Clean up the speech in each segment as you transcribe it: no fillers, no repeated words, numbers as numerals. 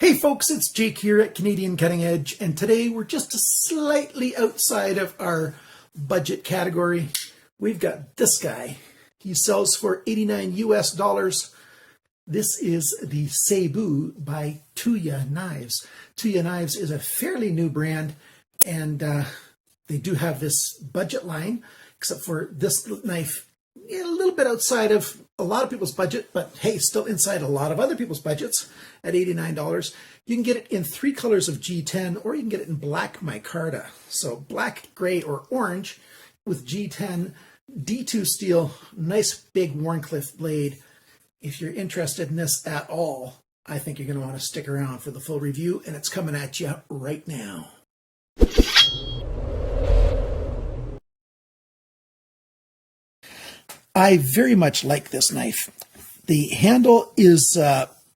Hey folks, it's Jake here at Canadian Cutting Edge, and today we're just slightly outside of our budget category. We've got this guy. He sells for $89 US. This is the Seibu by Tuya Knives. Tuya Knives is a fairly new brand, and they do have this budget line, except for this knife, a little bit outside of a lot of people's budget, but hey, still inside a lot of other people's budgets at $89. You can get it in 3 colors of G10, or you can get it in black micarta. So black, gray, or orange with G10, D2 steel, nice big Wharncliffe blade. If you're interested in this at all, I think you're going to want to stick around for the full review, and it's coming at you right now. I very much like this knife. The handle is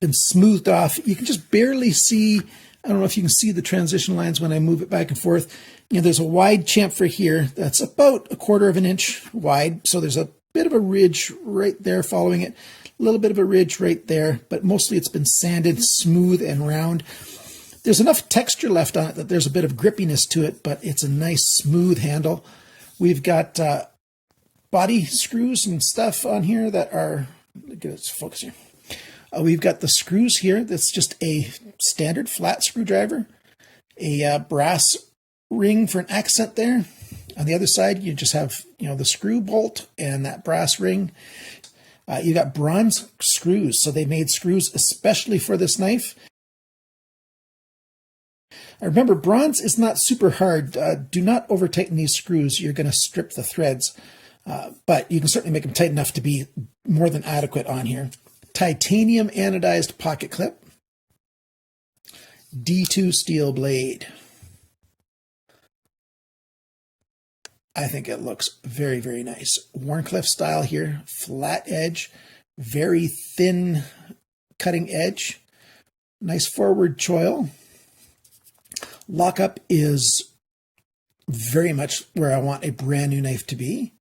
been smoothed off. You can just barely see, I don't know if you can see the transition lines when I move it back and forth. You know, there's a wide chamfer here that's about 1/4 of an inch wide. So there's a bit of a ridge right there following it, a little bit of a ridge right there, but mostly it's been sanded smooth and round. There's enough texture left on it that there's a bit of grippiness to it, but it's a nice smooth handle. We've got body screws and stuff on here that are, let's focus here. We've got the screws here. That's just a standard flat screwdriver, a brass ring for an accent there. On the other side, you just have, the screw bolt and that brass ring. You got bronze screws. So they made screws especially for this knife. Remember, bronze is not super hard. Do not over tighten these screws. You're going to strip the threads. But you can certainly make them tight enough to be more than adequate on here. Titanium anodized pocket clip. D2 steel blade. I think it looks very, very nice. Wharncliffe style here. Flat edge. Very thin cutting edge. Nice forward choil. Lockup is very much where I want a brand new knife to be.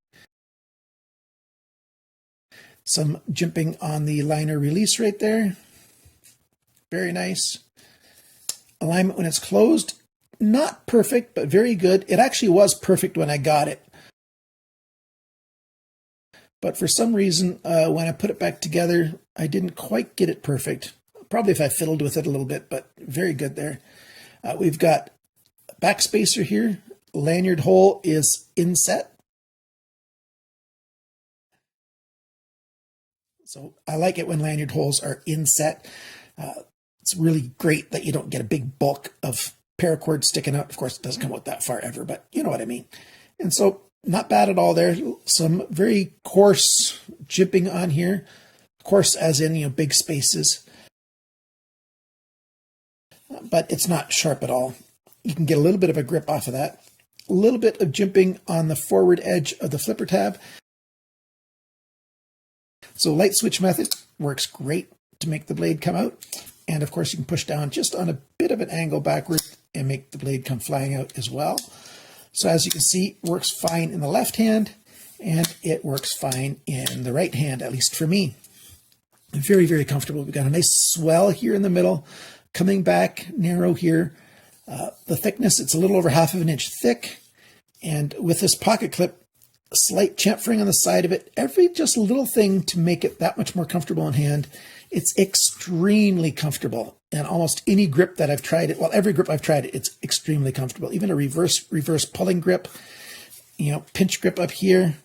Some jimping on the liner release right there. Very nice. Alignment when it's closed. Not perfect, but very good. It actually was perfect when I got it. But for some reason, when I put it back together, I didn't quite get it perfect. Probably if I fiddled with it a little bit, but very good there. We've got back spacer here. Lanyard hole is inset. So I like it when lanyard holes are inset. It's really great that you don't get a big bulk of paracord sticking out. Of course, it doesn't come out that far ever, but you know what I mean. And so not bad at all there. Some very coarse jimping on here. Coarse as in, big spaces. But it's not sharp at all. You can get a little bit of a grip off of that. A little bit of jimping on the forward edge of the flipper tab. So light switch method works great to make the blade come out. And of course you can push down just on a bit of an angle backward and make the blade come flying out as well. So as you can see, it works fine in the left hand and it works fine in the right hand, at least for me. Very, very comfortable. We've got a nice swell here in the middle, coming back narrow here. The thickness, it's a little over 1/2 of an inch thick. And with this pocket clip, slight chamfering on the side of it, every just little thing to make it that much more comfortable in hand. It's extremely comfortable, and almost any grip that I've tried it, well, every grip I've tried it, it's extremely comfortable. Even a reverse pulling grip, pinch grip up here.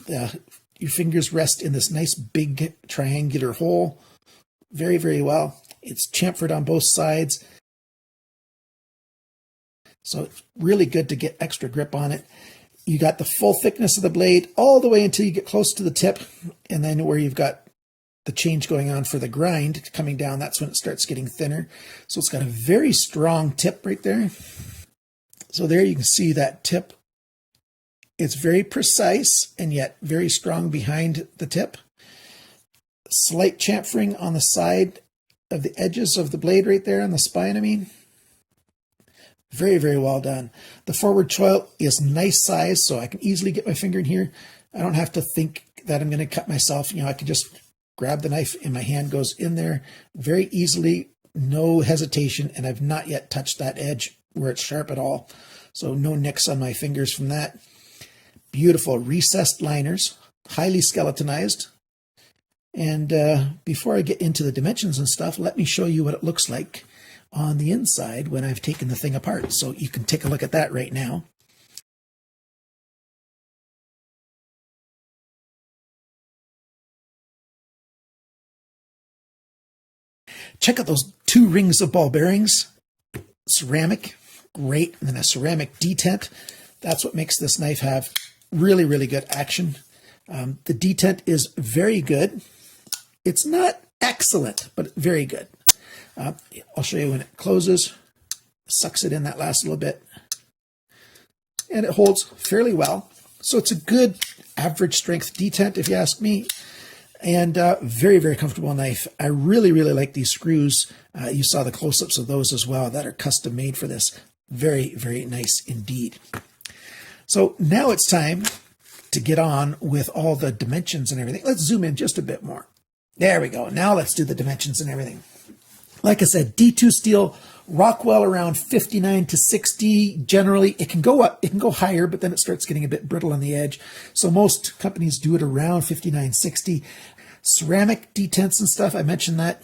Your fingers rest in this nice big triangular hole very, very well. It's chamfered on both sides. So it's really good to get extra grip on it. You got the full thickness of the blade all the way until you get close to the tip, and then where you've got the change going on for the grind coming down, that's when it starts getting thinner. So it's got a very strong tip right there. So there you can see that tip. It's very precise and yet very strong behind the tip. Slight chamfering on the side of the edges of the blade right there on the spine, I mean. Very, very well done. The forward choil is nice size, so I can easily get my finger in here. I don't have to think that I'm going to cut myself. I can just grab the knife and my hand goes in there very easily no hesitation, and I've not yet touched that edge where it's sharp at all. So no nicks on my fingers from that. Beautiful recessed liners, highly skeletonized. And before I get into the dimensions and stuff, let me show you what it looks like on the inside when I've taken the thing apart. So you can take a look at that right now. Check out those 2 rings of ball bearings. Ceramic, great. And then a ceramic detent. That's what makes this knife have really, really good action. The detent is very good. It's not excellent, but very good. I'll show you when it closes. Sucks it in that last little bit. And it holds fairly well. So it's a good average strength detent, if you ask me. And very, very comfortable knife. I really, really like these screws. You saw the close-ups of those as well that are custom made for this. Very, very nice indeed. So now it's time to get on with all the dimensions and everything. Let's zoom in just a bit more. There we go. Now let's do the dimensions and everything. Like I said, D2 steel, Rockwell around 59 to 60. Generally, it can go up, it can go higher, but then it starts getting a bit brittle on the edge. So most companies do it around 59, 60. Ceramic detents and stuff, I mentioned that.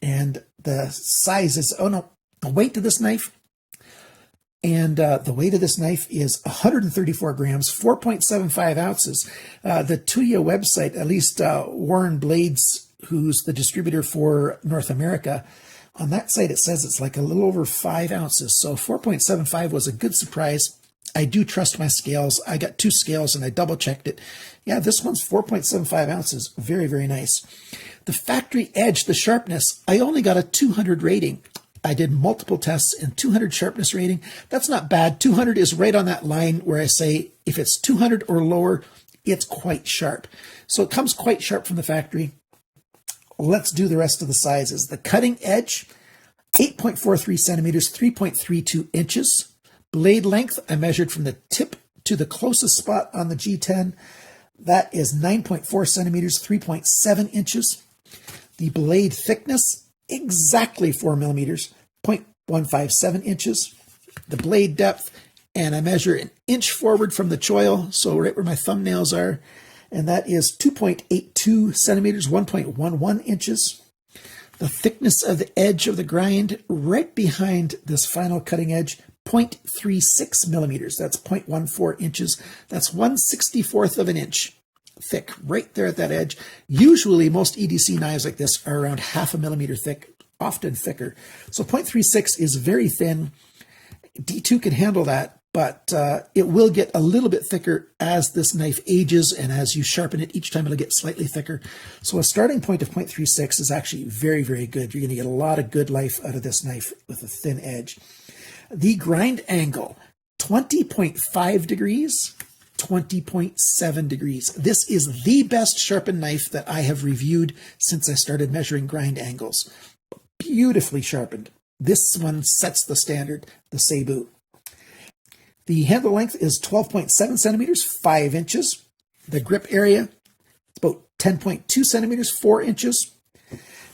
And the sizes, the weight of this knife. And the weight of this knife is 134 grams, 4.75 ounces. The Tuya website, at least Warren Blades, who's the distributor for North America, on that site it says it's like a little over 5 ounces. So 4.75 was a good surprise. I do trust my scales. I got 2 scales and I double checked it. Yeah, this one's 4.75 ounces. Very, very nice. The factory edge, the sharpness, I only got a 200 rating. I did multiple tests and 200 sharpness rating. That's not bad. 200 is right on that line where I say if it's 200 or lower, it's quite sharp. So it comes quite sharp from the factory. Let's do the rest of the sizes. The cutting edge, 8.43 centimeters, 3.32 inches. Blade length, I measured from the tip to the closest spot on the G10. That is 9.4 centimeters, 3.7 inches. The blade thickness, exactly 4 millimeters, 0.157 inches. The blade depth, and I measure an inch forward from the choil, so right where my thumbnails are, and that is 2.82 centimeters, 1.11 inches. The thickness of the edge of the grind right behind this final cutting edge, 0.36 millimeters. That's 0.14 inches. That's 1/64th of an inch thick right there at that edge. Usually most EDC knives like this are around 0.5 millimeter thick, often thicker. So 0.36 is very thin. D2 can handle that, but it will get a little bit thicker as this knife ages, and as you sharpen it, each time it'll get slightly thicker. So a starting point of 0.36 is actually very, very good. You're going to get a lot of good life out of this knife with a thin edge. The grind angle, 20.5 degrees, 20.7 degrees. This is the best sharpened knife that I have reviewed since I started measuring grind angles. Beautifully sharpened. This one sets the standard, the Seibu. The handle length is 12.7 centimeters, 5 inches. The grip area is about 10.2 centimeters, 4 inches.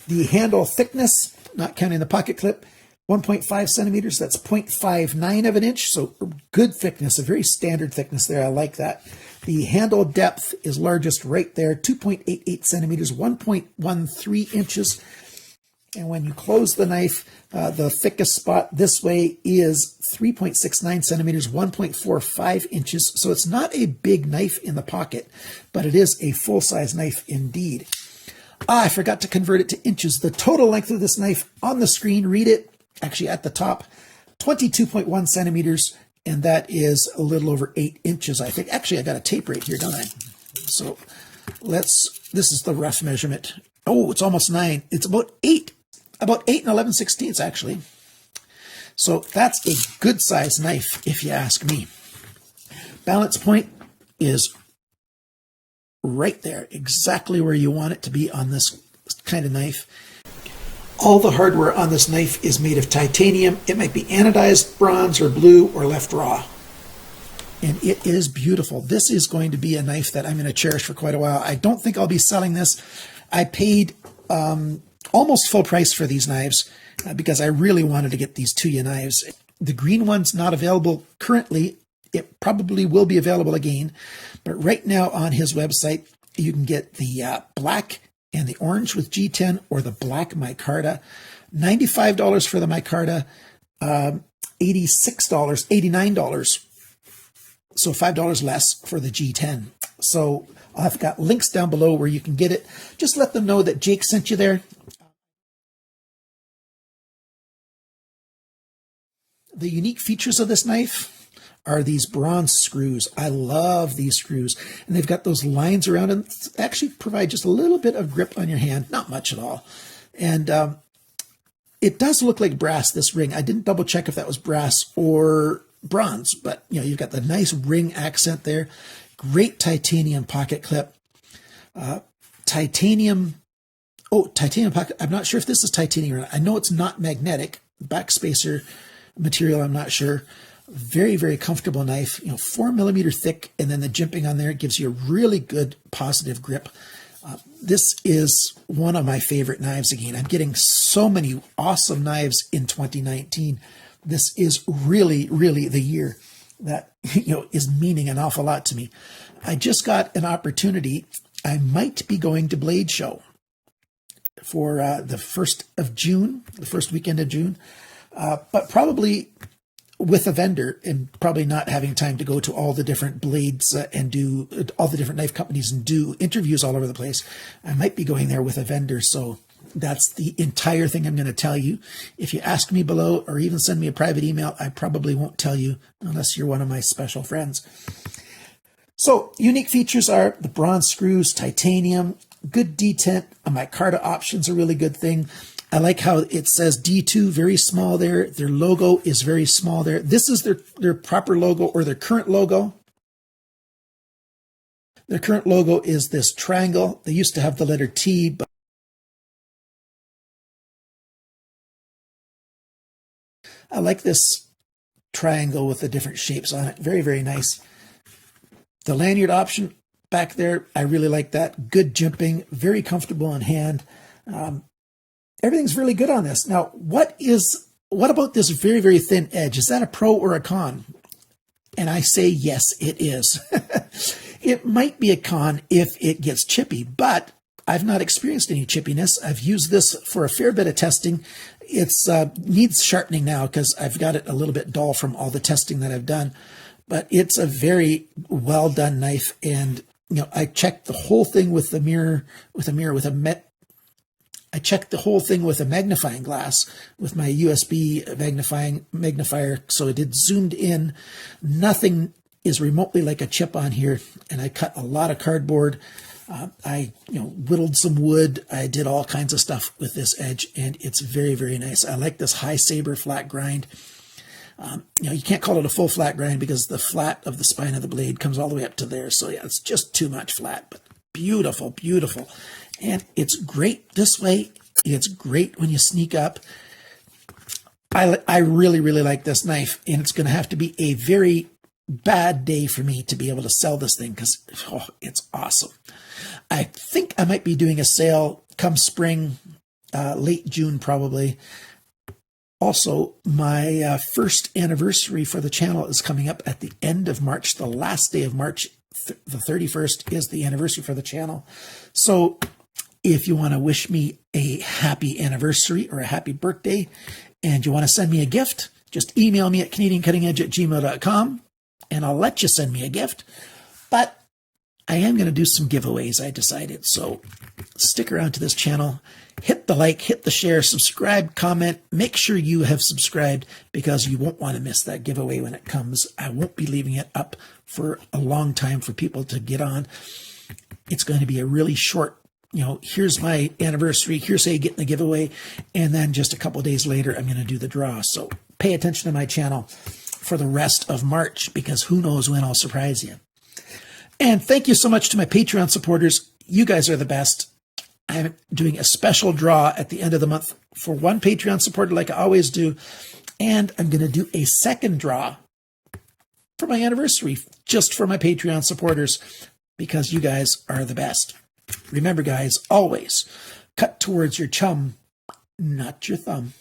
The handle thickness, not counting the pocket clip, 1.5 centimeters, that's 0.59 of an inch. So good thickness, a very standard thickness there. I like that. The handle depth is largest right there, 2.88 centimeters, 1.13 inches. And when you close the knife, the thickest spot this way is 3.69 centimeters, 1.45 inches. So it's not a big knife in the pocket, but it is a full-size knife indeed. I forgot to convert it to inches. The total length of this knife on the screen, read it, actually at the top, 22.1 centimeters, and that is a little over 8 inches, I think. Actually, I got a tape right here, don't I? So this is the rough measurement. Oh, it's almost 9. It's about 8 and 11/16 actually. So that's a good size knife, if you ask me. Balance point is right there, exactly where you want it to be on this kind of knife. All the hardware on this knife is made of titanium. It might be anodized bronze or blue or left raw. And it is beautiful. This is going to be a knife that I'm going to cherish for quite a while. I don't think I'll be selling this. I paid almost full price for these knives because I really wanted to get these Tuya knives. The green one's not available currently. It probably will be available again. But right now on his website, you can get the black and the orange with G10 or the black micarta. $95 for the micarta, $86, $89. So $5 less for the G10. So I've got links down below where you can get it. Just let them know that Jake sent you there. The unique features of this knife are these bronze screws. I love these screws. And they've got those lines around and actually provide just a little bit of grip on your hand. Not much at all. And it does look like brass, this ring. I didn't double check if that was brass or bronze, but you've got the nice ring accent there. Great titanium pocket clip. Titanium pocket. I'm not sure if this is titanium or not. I know it's not magnetic. Backspacer material, I'm not sure. Very, very comfortable knife, 4mm thick, and then the jimping on there gives you a really good positive grip. This is one of my favorite knives again. I'm getting so many awesome knives in 2019. This is really, really the year that, is meaning an awful lot to me. I just got an opportunity. I might be going to Blade Show for the 1st of June, the first weekend of June, but probably with a vendor and probably not having time to go to all the different blades and do all the different knife companies and do interviews all over the place. I might be going there with a vendor. So that's the entire thing I'm going to tell you. If you ask me below or even send me a private email, I probably won't tell you unless you're one of my special friends. So unique features are the bronze screws, titanium, good detent. A micarta option's a really good thing. I like how it says D2 very small there. Their logo is very small there. This is their proper logo or their current logo. Their current logo is this triangle. They used to have the letter T, but I like this triangle with the different shapes on it. Very, very nice. The lanyard option back there, I really like that. Good jimping, very comfortable in hand. Everything's really good on this. Now, what about this very, very thin edge? Is that a pro or a con? And I say, yes, it is. It might be a con if it gets chippy, but I've not experienced any chippiness. I've used this for a fair bit of testing. It's needs sharpening now because I've got it a little bit dull from all the testing that I've done, but it's a very well done knife. And, I checked the whole thing with I checked the whole thing with a magnifying glass with my USB magnifier. So it did zoomed in. Nothing is remotely like a chip on here. And I cut a lot of cardboard. I whittled some wood. I did all kinds of stuff with this edge, and it's very, very nice. I like this high saber flat grind. You can't call it a full flat grind because the flat of the spine of the blade comes all the way up to there. So yeah, it's just too much flat, but beautiful, beautiful. And it's great this way. It's great when you sneak up. I really, really like this knife, and it's going to have to be a very bad day for me to be able to sell this thing because it's awesome. I think I might be doing a sale come spring, late June probably. Also, my first anniversary for the channel is coming up at the end of March. The last day of March, the 31st, is the anniversary for the channel. So if you want to wish me a happy anniversary or a happy birthday and you want to send me a gift, just email me at CanadianCuttingEdge@gmail.com and I'll let you send me a gift. But I am going to do some giveaways, I decided. So stick around to this channel. Hit the like, hit the share, subscribe, comment. Make sure you have subscribed because you won't want to miss that giveaway when it comes. I won't be leaving it up for a long time for people to get on. It's going to be a really short, here's my anniversary, here's how you get in the giveaway, and then just a couple of days later, I'm going to do the draw. So pay attention to my channel for the rest of March because who knows when I'll surprise you. And thank you so much to my Patreon supporters. You guys are the best. I'm doing a special draw at the end of the month for one Patreon supporter like I always do. And I'm going to do a second draw for my anniversary just for my Patreon supporters because you guys are the best. Remember, guys, always cut towards your chum, not your thumb.